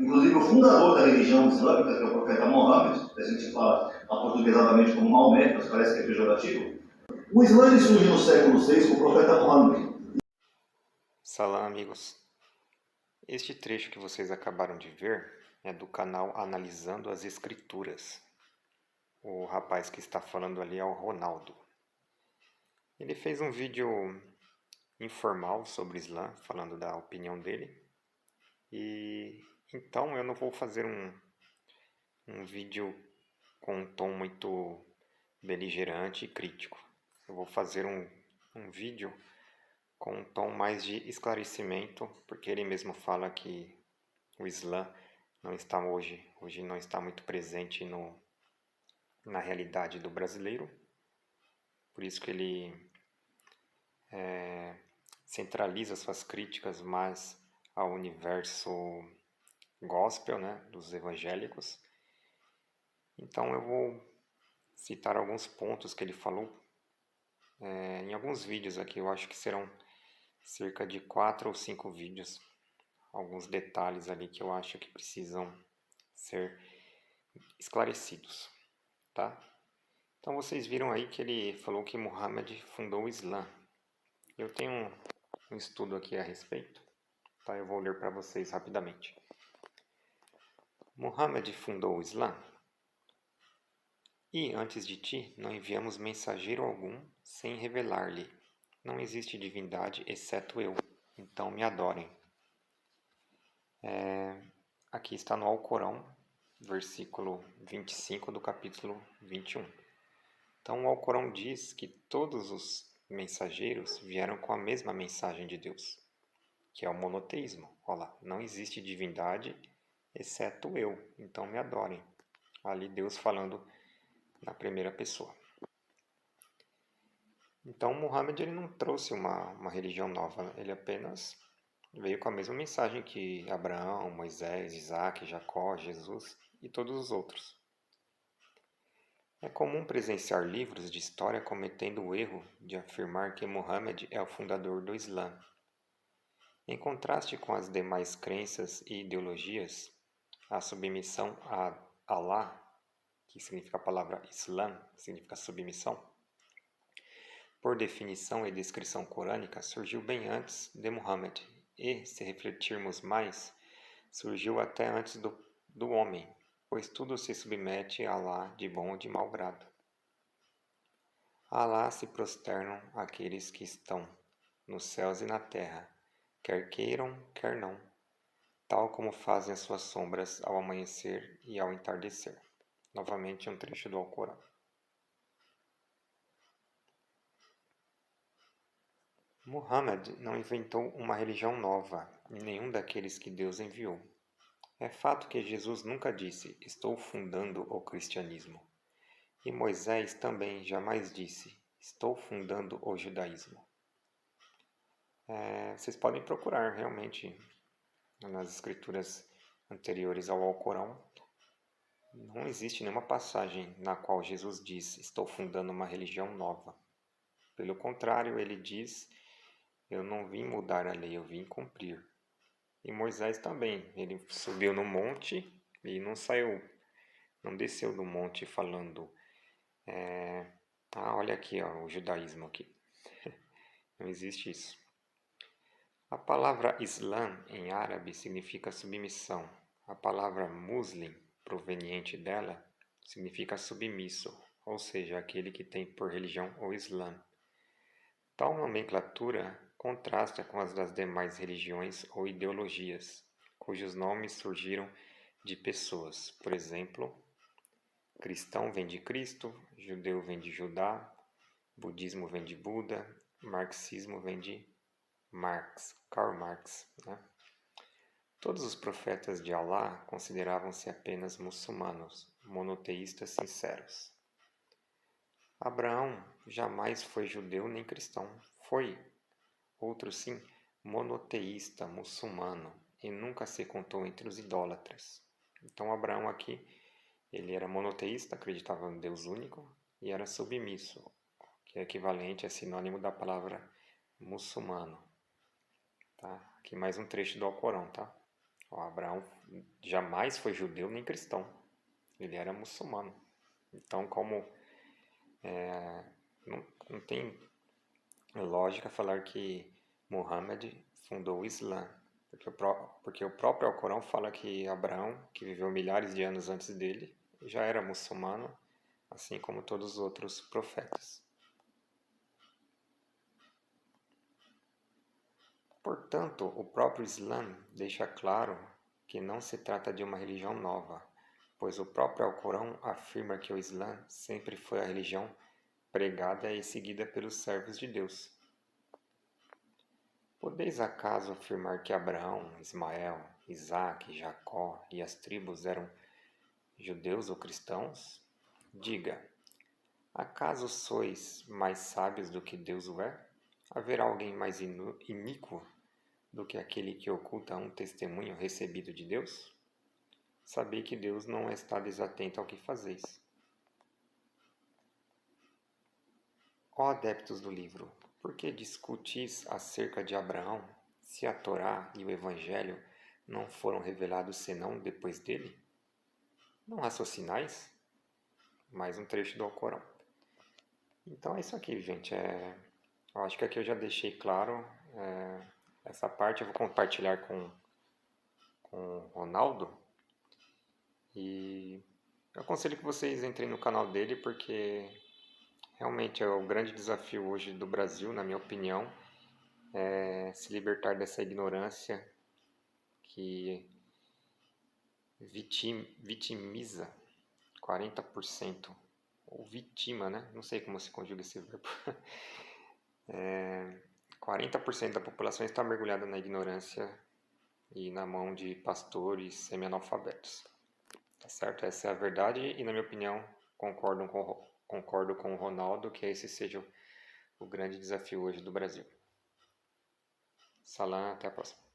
Inclusive, o fundador da religião islâmica, que é o profeta Mohammed, que a gente fala aportuguesadamente como Maomé, mas parece que é pejorativo. O Islã surge no século VI com o profeta Mohammed. Salam, amigos. Este trecho que vocês acabaram de ver é do canal Analisando as Escrituras. O rapaz que está falando ali é o Ronaldo. Ele fez um vídeo informal sobre o Islã, falando da opinião dele. E então eu não vou fazer um vídeo com um tom muito beligerante e crítico. Eu vou fazer um vídeo com um tom mais de esclarecimento, porque ele mesmo fala que o Islã não está hoje não está muito presente na realidade do brasileiro. Por isso que ele centraliza suas críticas mais ao universo gospel, né, dos evangélicos. Então eu vou citar alguns pontos que ele falou em alguns vídeos aqui. Eu acho que serão cerca de 4 ou 5 vídeos. Alguns detalhes ali que eu acho que precisam ser esclarecidos, tá? Então vocês viram aí que ele falou que Muhammad fundou o Islã. Eu tenho um estudo aqui a respeito, tá? Eu vou ler para vocês rapidamente. Muhammad fundou o Islã. E antes de ti não enviamos mensageiro algum sem revelar-lhe: não existe divindade exceto eu, então me adorem. Aqui está no Alcorão, versículo 25 do capítulo 21. Então o Alcorão diz que todos os mensageiros vieram com a mesma mensagem de Deus, que é o monoteísmo. Olha lá, não existe divindade exceto eu, então me adorem. Ali Deus falando na primeira pessoa. Então Muhammad ele não trouxe uma religião nova, ele apenas veio com a mesma mensagem que Abraão, Moisés, Isaac, Jacó, Jesus e todos os outros. É comum presenciar livros de história cometendo o erro de afirmar que Muhammad é o fundador do Islã. Em contraste com as demais crenças e ideologias, a submissão a Allah, que significa a palavra Islam, significa submissão, por definição e descrição corânica, surgiu bem antes de Muhammad e, se refletirmos mais, surgiu até antes do homem, pois tudo se submete a Allah de bom ou de mau grado. A Allah se prosternam aqueles que estão nos céus e na terra, quer queiram, quer não, tal como fazem as suas sombras ao amanhecer e ao entardecer. Novamente um trecho do Alcorão. Muhammad não inventou uma religião nova, em nenhum daqueles que Deus enviou. É fato que Jesus nunca disse, estou fundando o cristianismo. E Moisés também jamais disse, estou fundando o judaísmo. Vocês podem procurar realmente nas escrituras anteriores ao Alcorão. Não existe nenhuma passagem na qual Jesus diz, estou fundando uma religião nova. Pelo contrário, ele diz, eu não vim mudar a lei, eu vim cumprir. E Moisés também, ele subiu no monte e não desceu do monte falando, olha aqui ó, o judaísmo aqui. Não existe isso. A palavra Islã em árabe significa submissão. A palavra muslim, proveniente dela, significa submisso, ou seja, aquele que tem por religião o Islã. Tal nomenclatura contrasta com as das demais religiões ou ideologias, cujos nomes surgiram de pessoas. Por exemplo, cristão vem de Cristo, judeu vem de Judá, budismo vem de Buda, marxismo vem de Marx, Karl Marx. Né? Todos os profetas de Allah consideravam-se apenas muçulmanos, monoteístas sinceros. Abraão jamais foi judeu nem cristão, foi, outro sim, monoteísta, muçulmano, e nunca se contou entre os idólatras. Então Abraão aqui, ele era monoteísta, acreditava no Deus único, e era submisso, que é equivalente, é sinônimo da palavra muçulmano. Tá? Aqui mais um trecho do Alcorão, tá? O Abraão jamais foi judeu nem cristão. Ele era muçulmano. Então, como não tem lógica falar que Muhammad fundou o Islã, porque o próprio Alcorão fala que Abraão, que viveu milhares de anos antes dele, já era muçulmano, assim como todos os outros profetas. Portanto, o próprio Islã deixa claro que não se trata de uma religião nova, pois o próprio Alcorão afirma que o Islã sempre foi a religião pregada e seguida pelos servos de Deus. Podeis acaso afirmar que Abraão, Ismael, Isaque, Jacó e as tribos eram judeus ou cristãos? Diga, acaso sois mais sábios do que Deus o é? Haverá alguém mais iníquo do que aquele que oculta um testemunho recebido de Deus? Sabei que Deus não está desatento ao que fazeis. Ó adeptos do livro, por que discutis acerca de Abraão, se a Torá e o Evangelho não foram revelados senão depois dele? Não raciocinais? Mais um trecho do Alcorão. Então é isso aqui, gente. Eu acho que aqui eu já deixei claro. Essa parte eu vou compartilhar com o Ronaldo. E eu aconselho que vocês entrem no canal dele, porque realmente é o grande desafio hoje do Brasil, na minha opinião, é se libertar dessa ignorância que vitimiza 40%, ou vitima, né? Não sei como se conjuga esse verbo. 40% da população está mergulhada na ignorância e na mão de pastores semi-analfabetos. Tá certo? Essa é a verdade e, na minha opinião, concordo com o Ronaldo que esse seja o grande desafio hoje do Brasil. Salam, até a próxima.